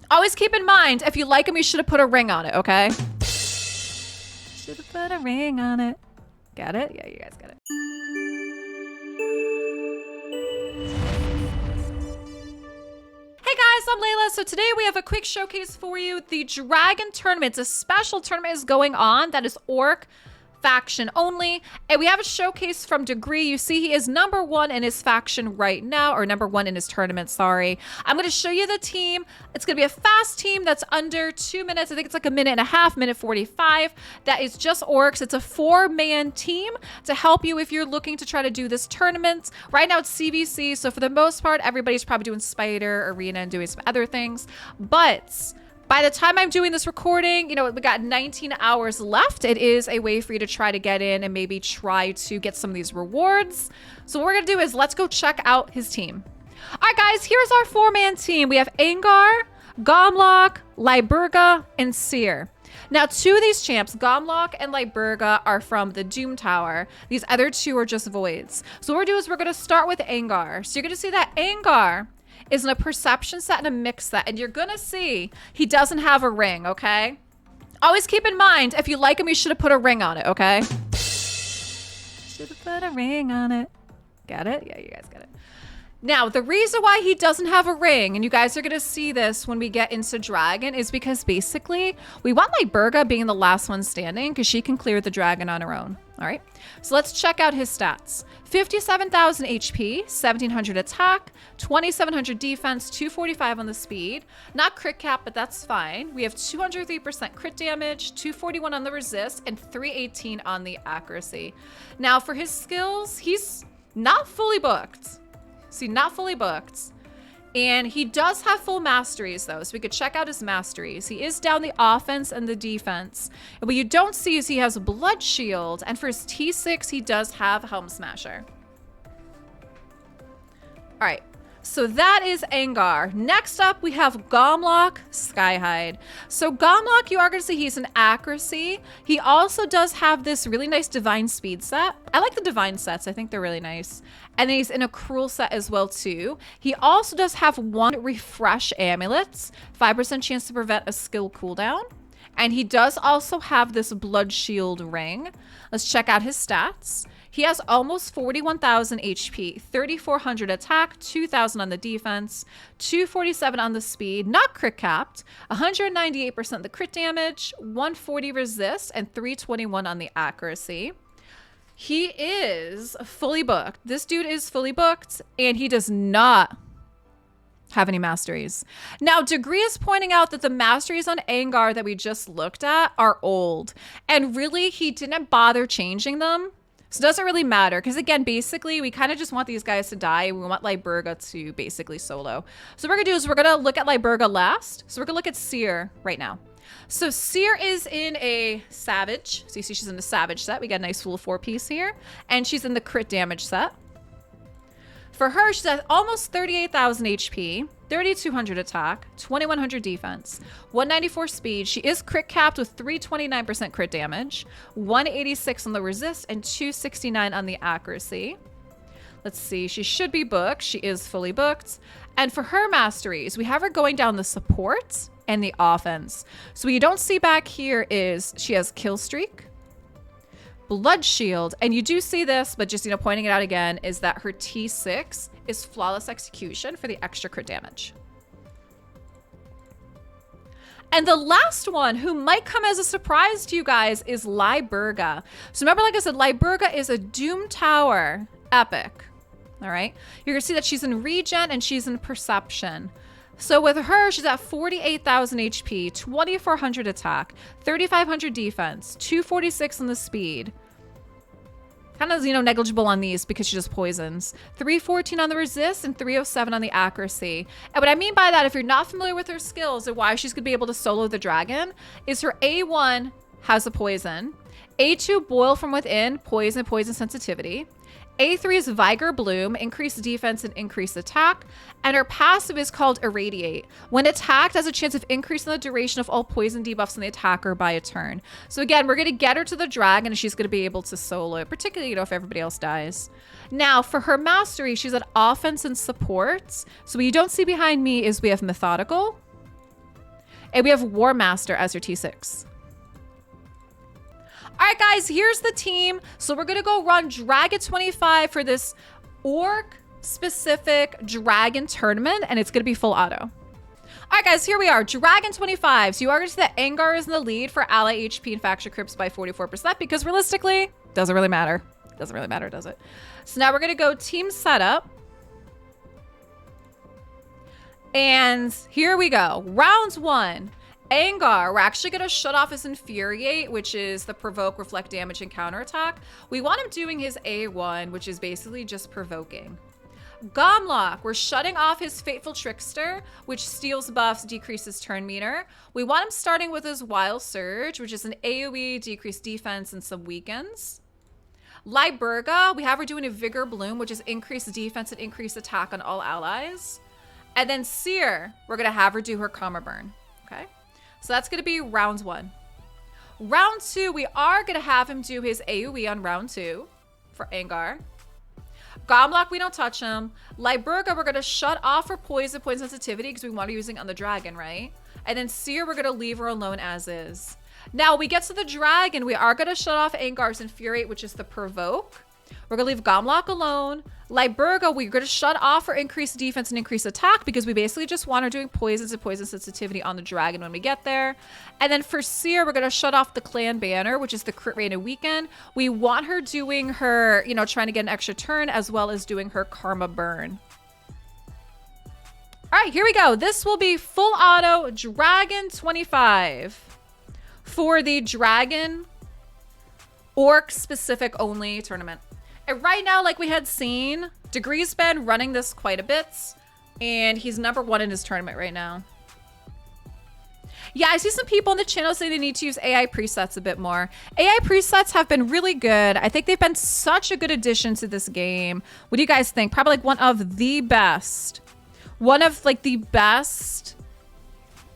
Always keep in mind, if you like him, you should have put a ring on it, okay? Should have put a ring on it. Got it? Yeah, you guys got it. Hey guys, I'm Leila. So today we have a quick showcase for you. The Dragon Tournament, a special tournament is going on that is Orc faction only, and we have a showcase from DaGreer. You see he is #1 in his faction right now, or #1 in his tournament, sorry. I'm going to show you the team. It's going to be a fast team that's under 2 minutes. I think it's like a minute and a half, minute 45. That is just orcs. It's a 4-man team to help you if you're looking to try to do this tournament. Right now it's CVC, so for the most part everybody's probably doing Spider, Arena, and doing some other things, but by the time I'm doing this recording, you know, we got 19 hours left. It is a way for you to try to get in and maybe try to get some of these rewards. So what we're gonna do is let's go check out his team. All right, guys, here's our 4-man team. We have Angar, Gomlock, Liburga, and Seer. Now, 2 of these champs, Gomlock and Liburga, are from the Doom Tower. These other 2 are just voids. So what we're gonna do is we're gonna start with Angar. So you're gonna see that Angar is in a perception set and a mix set, and you're gonna see he doesn't have a ring, okay? Always keep in mind, if you like him, you should have put a ring on it, okay? Should have put a ring on it. Got it? Yeah, you guys got it. Now, the reason why he doesn't have a ring, and you guys are gonna see this when we get into Dragon, is because basically we want Liburga being the last one standing because she can clear the dragon on her own. All right, so let's check out his stats. 57,000 HP, 1,700 attack, 2,700 defense, 245 on the speed. Not crit cap, but that's fine. We have 203% crit damage, 241 on the resist, and 318 on the accuracy. Now for his skills, he's not fully booked. See, not fully booked. And he does have full masteries though, so we could check out his masteries. He is down the offense and the defense. And what you don't see is he has Blood Shield, and for his T6, he does have Helm Smasher. All right, so that is Angar. Next up, we have Gomlock, Skyhide. So Gomlock, you are gonna see he's an accuracy. He also does have this really nice Divine Speed set. I like the Divine sets, I think they're really nice. And then he's in a Cruel set as well too. He also does have 1 Refresh Amulets, 5% chance to prevent a skill cooldown. And he does also have this Blood Shield ring. Let's check out his stats. He has almost 41,000 HP, 3,400 attack, 2,000 on the defense, 247 on the speed, not crit capped, 198% the crit damage, 140 resist, and 321 on the accuracy. He is fully booked. This dude is fully booked, and he does not have any masteries. Now, DaGreer is pointing out that the masteries on Angar that we just looked at are old, and really, he didn't bother changing them. So it doesn't really matter, because again, basically, we kind of just want these guys to die. We want Liburga to basically solo. So what we're gonna do is we're gonna look at Liburga last. So we're gonna look at Seer right now. So Seer is in a Savage. So you see she's in the Savage set. We got a nice full 4-piece here. And she's in the crit damage set. For her, she's at almost 38,000 HP, 3,200 attack, 2,100 defense, 194 speed. She is crit capped with 329% crit damage, 186 on the resist, and 269 on the accuracy. Let's see, she should be booked. She is fully booked. And for her masteries, we have her going down the support and the offense. So what you don't see back here is she has Kill Streak, Blood Shield, and you do see this, but just, you know, pointing it out again, is that her T6 is Flawless Execution for the extra crit damage. And the last one, who might come as a surprise to you guys, is Liburga. So remember, like I said, Liburga is a Doom Tower epic. All right, you're gonna see that she's in regen and she's in perception. So with her, she's at 48,000 HP, 2,400 attack, 3,500 defense, 246 on the speed. Kind of, you know, negligible on these because she just poisons. 314 on the resist and 307 on the accuracy. And what I mean by that, if you're not familiar with her skills and why she's gonna be able to solo the dragon, is her A1 has a poison. A2, Boil from Within, poison sensitivity. A3 is Vigor Bloom, increased defense and increased attack. And her passive is called Irradiate. When attacked, has a chance of increasing the duration of all poison debuffs on the attacker by a turn. So again, we're going to get her to the dragon and she's going to be able to solo it, particularly, you know, if everybody else dies. Now, for her mastery, she's at offense and supports. So what you don't see behind me is we have Methodical, And we have War Master as your T6. All right, guys, here's the team. So we're going to go run Dragon 25 for this Orc-specific Dragon tournament, and it's going to be full auto. All right, guys, here we are. Dragon 25. So you are going to see that Angar is in the lead for ally HP and faction crypts by 44% because realistically, doesn't really matter. Doesn't really matter, does it? So now we're going to go team setup. And here we go. Round 1. Angar, we're actually going to shut off his Infuriate, which is the provoke, reflect damage, and counterattack. We want him doing his A1, which is basically just provoking. Gomlock, we're shutting off his Fateful Trickster, which steals buffs, decreases turn meter. We want him starting with his Wild Surge, which is an AoE, decreased defense, and some weakens. Liburga, we have her doing a Vigor Bloom, which is increased defense and increased attack on all allies. And then Seer, we're going to have her do her Karma Burn. Okay? So that's going to be round 1. Round 2, we are going to have him do his AoE on round 2 for Angar. Gomlock, we don't touch him. Liburga, we're going to shut off her poison sensitivity because we want her using on the dragon, right? And then Seer, we're going to leave her alone as is. Now, we get to the dragon, we are going to shut off Angar's Infuriate, which is the provoke. We're going to leave Gomlock alone. Liburga, we're going to shut off her increased defense and increased attack because we basically just want her doing poisons and poison sensitivity on the dragon when we get there. And then for Seer, we're going to shut off the clan banner, which is the crit rate and weaken. We want her doing her, you know, trying to get an extra turn as well as doing her karma burn. All right, here we go. This will be full auto Dragon 25 for the Dragon Orc specific only tournament. And right now, like we had seen, DaGreer's been running this quite a bit, and he's #1 in his tournament right now. Yeah, I see some people on the channel say they need to use AI presets a bit more. AI presets have been really good. I think they've been such a good addition to this game. What do you guys think? Probably like one of the best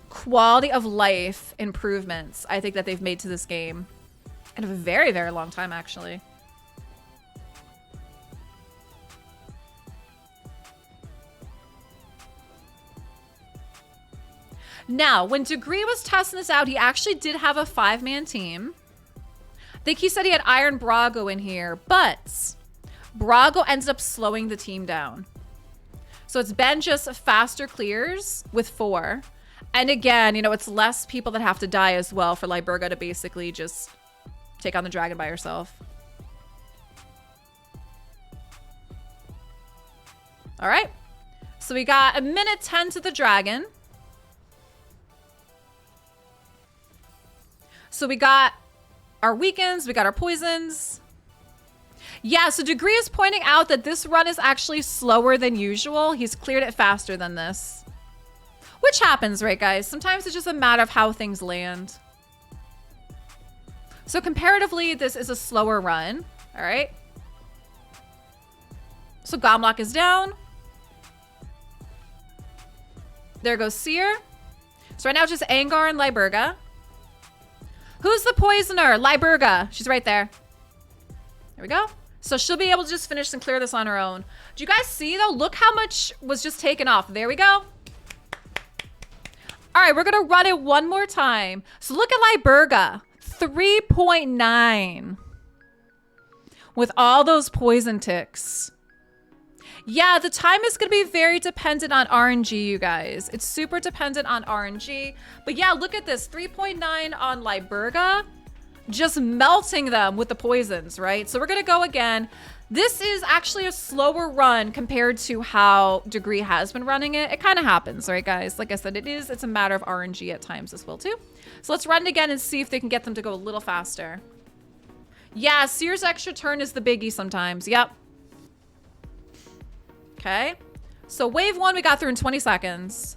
quality of life improvements I think that they've made to this game in a very, very long time, actually. Now, when DaGreer was testing this out, he actually did have a 5-man team. I think he said he had Iron Brago in here, but Brago ends up slowing the team down. So it's been just faster clears with 4. And again, you know, it's less people that have to die as well for Liburga to basically just take on the dragon by herself. All right. So we got a minute 10 to the dragon. So we got our weakens, we got our poisons. Yeah, so DaGreer is pointing out that this run is actually slower than usual. He's cleared it faster than this. Which happens, right, guys? Sometimes it's just a matter of how things land. So comparatively, this is a slower run, all right? So Gomlock is down. There goes Seer. So right now it's just Angar and Liburga. Who's the poisoner? Liburga. She's right there. There we go. So she'll be able to just finish and clear this on her own. Do you guys see, though? Look how much was just taken off. There we go. All right, we're going to run it one more time. So look at Liburga. 3.9. With all those poison ticks. Yeah, the time is going to be very dependent on RNG, you guys. It's super dependent on RNG. But yeah, look at this. 3.9 on Liburga. Just melting them with the poisons, right? So we're going to go again. This is actually a slower run compared to how DaGreer has been running it. It kind of happens, right, guys? Like I said, it's a matter of RNG at times as well, too. So let's run it again and see if they can get them to go a little faster. Yeah, Seer's extra turn is the biggie sometimes. Yep. Okay, so wave 1 we got through in 20 seconds.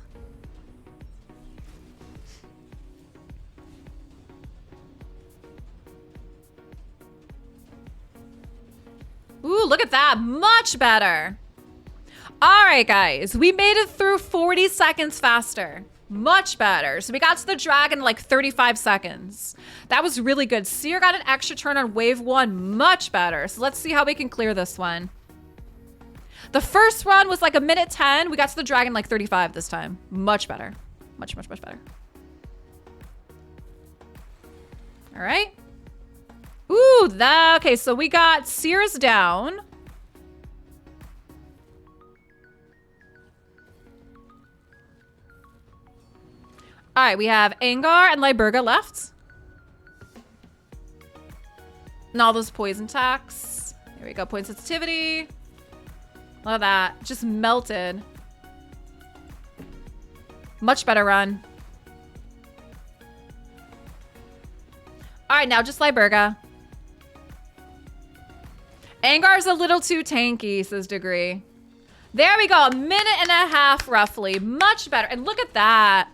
Ooh, look at that, much better. All right, guys, we made it through 40 seconds faster. Much better. So we got to the dragon in like 35 seconds. That was really good. Seer got an extra turn on wave 1, much better. So let's see how we can clear this one. The first run was like a minute 10. We got to the dragon like 35 this time. Much better. Much, much, much better. All right. Ooh, okay, so we got Sears down. All right, we have Angar and Liburga left. And all those poison attacks. There we go, poison sensitivity. Love that, just melted. Much better run. All right, now just Liburga. Angar's a little too tanky, says DaGreer. There we go, a minute and a half roughly. Much better, and look at that.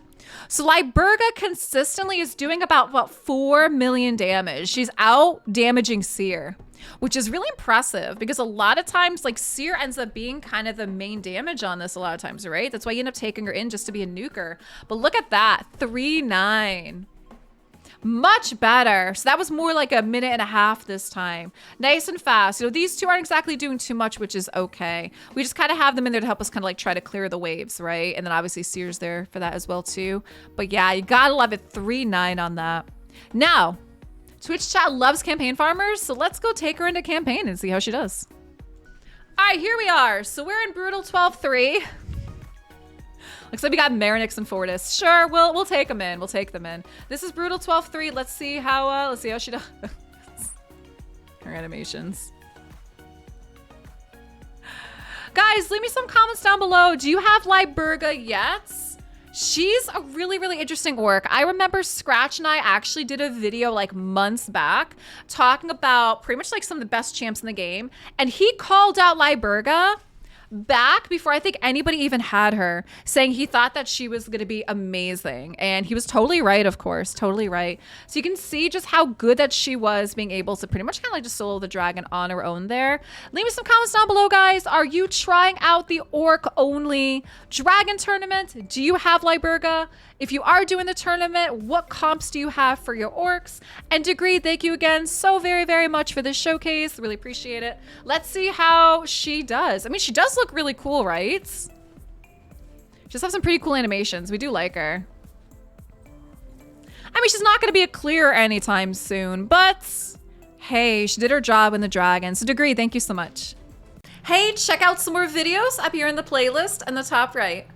So Liburga consistently is doing about, what, 4 million damage. She's out damaging Seer, which is really impressive because a lot of times, like, Seer ends up being kind of the main damage on this a lot of times, right? That's why you end up taking her in just to be a nuker. But look at that, 3-9. Much better. So that was more like a minute and a half this time. Nice and fast. You know, these two aren't exactly doing too much, which is okay. We just kind of have them in there to help us kind of like try to clear the waves, right? And then obviously Seer's there for that as well too. But yeah, you gotta love it. 3-9 on that. Now, Twitch chat loves campaign farmers, so let's go take her into campaign and see how she does. All right, here we are. So we're in Brutal 12-3. Looks like we got Marinix and Fortis. Sure, we'll take them in. We'll take them in. This is Brutal 12-3. Let's see how she does. Her animations. Guys, leave me some comments down below. Do you have Liburga yet? She's a really, really interesting orc. I remember Scratch and I actually did a video like months back talking about pretty much like some of the best champs in the game. And he called out Liburga back before I think anybody even had her, saying he thought that she was going to be amazing. And he was totally right, of course, totally right. So you can see just how good that she was being able to pretty much kind of like just solo the dragon on her own there. Leave me some comments down below, guys. Are you trying out the Orc-only Dragon tournament? Do you have Liburga? If you are doing the tournament, what comps do you have for your orcs? And DaGreer, thank you again so very, very much for this showcase. Really appreciate it. Let's see how she does. I mean, she does look really cool, right? She does have some pretty cool animations. We do like her. I mean, she's not going to be a clear anytime soon, but hey, she did her job in the dragon. So DaGreer, thank you so much. Hey, check out some more videos up here in the playlist in the top right.